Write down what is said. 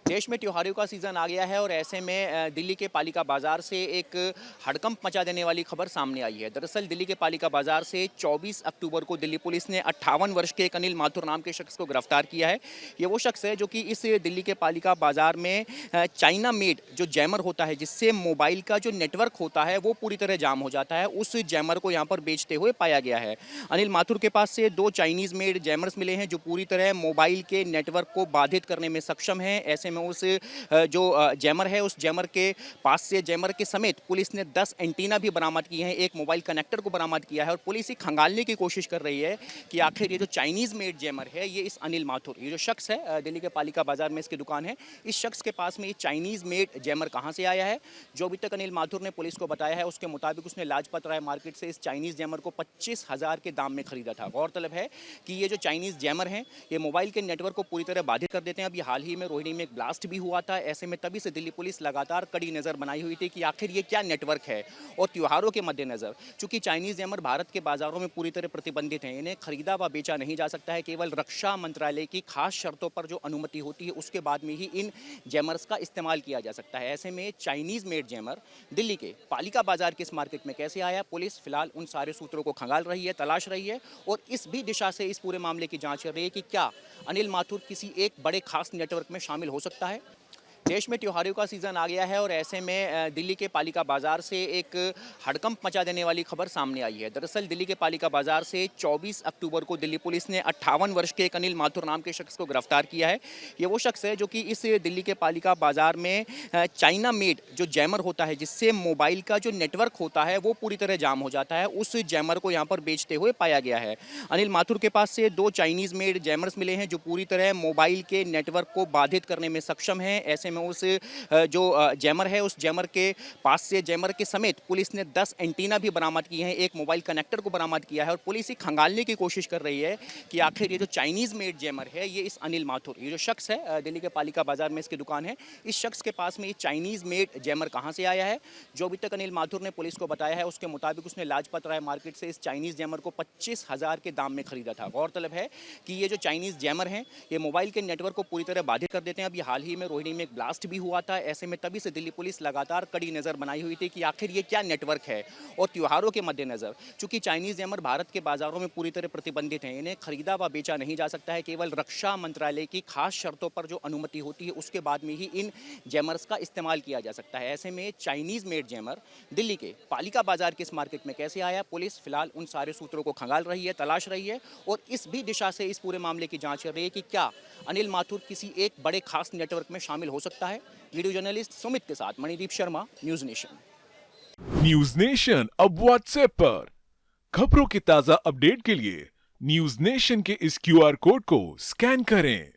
देश में त्योहारों का सीज़न आ गया है और ऐसे में दिल्ली के पालिका बाजार से एक हड़कंप मचा देने वाली खबर सामने आई है। दरअसल दिल्ली के पालिका बाजार से 24 अक्टूबर को दिल्ली पुलिस ने 58 वर्ष के एक अनिल माथुर नाम के शख्स को गिरफ्तार किया है। ये वो शख्स है जो कि इस दिल्ली के पालिका बाजार में चाइना मेड जो जैमर होता है, जिससे मोबाइल का जो नेटवर्क होता है वो पूरी तरह जाम हो जाता है, उस जैमर को यहाँ पर बेचते हुए पाया गया है। अनिल माथुर के पास से 2 चाइनीज़ मेड जैमर्स मिले हैं जो पूरी तरह मोबाइल के नेटवर्क को बाधित करने में सक्षम हैं। ऐसे में उस जो जैमर है, उस जैमर के पास से जैमर के समेत पुलिस ने 10 एंटीना भी बरामद किए हैं, एक मोबाइल कनेक्टर को बरामद किया है और पुलिस ये खंगालने की कोशिश कर रही है कि आखिर ये जो चाइनीज़ मेड जैमर है, ये इस अनिल माथुर, ये जो शख्स है, दिल्ली के पालिका बाजार में इसकी दुकान है, इस शख्स के पास में ये चाइनीज़ मेड जैमर कहाँ से आया है। जो अभी तक अनिल माथुर ने पुलिस को बताया है, उसके मुताबिक उसने लाजपत राय मार्केट से इस चाइनीज़ जैमर को 25,000 के दाम में खरीदा था। गौरतलब है कि ये जो चाइनीज़ जैमर हैं, ये मोबाइल के नेटवर्क को पूरी तरह बाधित कर देते हैं। अभी हाल ही में रोहिणी में एक ब्लास्ट भी हुआ था। ऐसे में तभी से दिल्ली पुलिस लगातार कड़ी नज़र बनाई हुई थी कि आखिर ये क्या नेटवर्क है। और त्योहारों के मद्देनज़र चूंकि चाइनीज़ जैमर भारत के बाजारों में पूरी तरह प्रतिबंधित हैं, इन्हें खरीदा व बेचा नहीं जा सकता है। केवल रक्षा मंत्रालय की खास शर्तों पर जो अनुमति होती है, उसके बाद में ही इन जैमर्स का इस्तेमाल किया जा सकता है। ऐसे में चाइनीज़ मेड जैमर दिल्ली के पालिका बाजार के इस मार्केट में कैसे आया, पुलिस फिलहाल उन सारे सूत्रों को खंगाल रही है, तलाश रही है और इस भी दिशा से इस पूरे मामले की जांच कर रही है कि क्या अनिल माथुर किसी एक बड़े खास नेटवर्क में शामिल हो सकता है। देश में त्योहारों का सीज़न आ गया है और ऐसे में दिल्ली के पालिका बाजार से एक हड़कंप मचा देने वाली खबर सामने आई है। दरअसल दिल्ली के पालिका बाजार से 24 अक्टूबर को दिल्ली पुलिस ने 58 वर्ष के एक अनिल माथुर नाम के शख्स को गिरफ्तार किया है। ये वो शख्स है जो कि इस दिल्ली के पालिका बाजार में चाइना मेड जो जैमर होता है, जिससे मोबाइल का जो नेटवर्क होता है वो पूरी तरह जाम हो जाता है, उस जैमर को यहाँ पर बेचते हुए पाया गया है। अनिल माथुर के पास से 2 चाइनीज़ मेड जैमर्स मिले हैं जो पूरी तरह मोबाइल के नेटवर्क को बाधित करने में सक्षम हैं। ऐसे में उस जो जैमर है, उस जैमर के पास से जैमर के समेत पुलिस ने 10 एंटीना भी बरामद किए हैं, एक मोबाइल कनेक्टर को बरामद किया है और पुलिस ये खंगालने की कोशिश कर रही है कि आखिर ये जो चाइनीज़ मेड जैमर है, ये इस अनिल माथुर, ये जो शख्स है, दिल्ली के पालिका बाजार में इसकी दुकान है, इस शख्स के पास में ये चाइनीज़ मेड जैमर कहाँ से आया है। जो अभी तक अनिल माथुर ने पुलिस को बताया है, उसके मुताबिक उसने लाजपत राय मार्केट से इस चाइनीज़ जैमर को 25,000 के दाम में खरीदा था। गौरतलब है कि ये जो चाइनीज़ जैमर हैं, ये मोबाइल के नेटवर्क को पूरी तरह बाधित कर देते हैं। अभी हाल ही में रोहिणी में एक ब्लास्ट भी हुआ था। ऐसे में तभी से दिल्ली पुलिस लगातार कड़ी नज़र बनाई हुई थी कि आखिर ये क्या नेटवर्क है। और त्योहारों के मद्देनज़र चूंकि चाइनीज़ जैमर भारत के बाजारों में पूरी तरह प्रतिबंधित हैं, इन्हें खरीदा व बेचा नहीं जा सकता है। केवल रक्षा मंत्रालय की खास शर्तों पर जो अनुमति होती है, उसके बाद में ही इन जैमर्स का इस्तेमाल किया जा सकता है। ऐसे में चाइनीज़ मेड जैमर दिल्ली के पालिका बाजार के इस मार्केट में कैसे आया, पुलिस फिलहाल उन सारे सूत्रों को खंगाल रही है, तलाश रही है और इस भी दिशा से इस पूरे मामले की जांच कर रही है कि क्या अनिल माथुर किसी एक बड़े खास नेटवर्क में शामिल हो सकता है। वीडियो जर्नलिस्ट सुमित के साथ Manideep Sharma, News Nation. News Nation अब व्हाट्सएप पर खबरों की ताजा अपडेट के लिए न्यूज नेशन के इस क्यूआर कोड को स्कैन करें।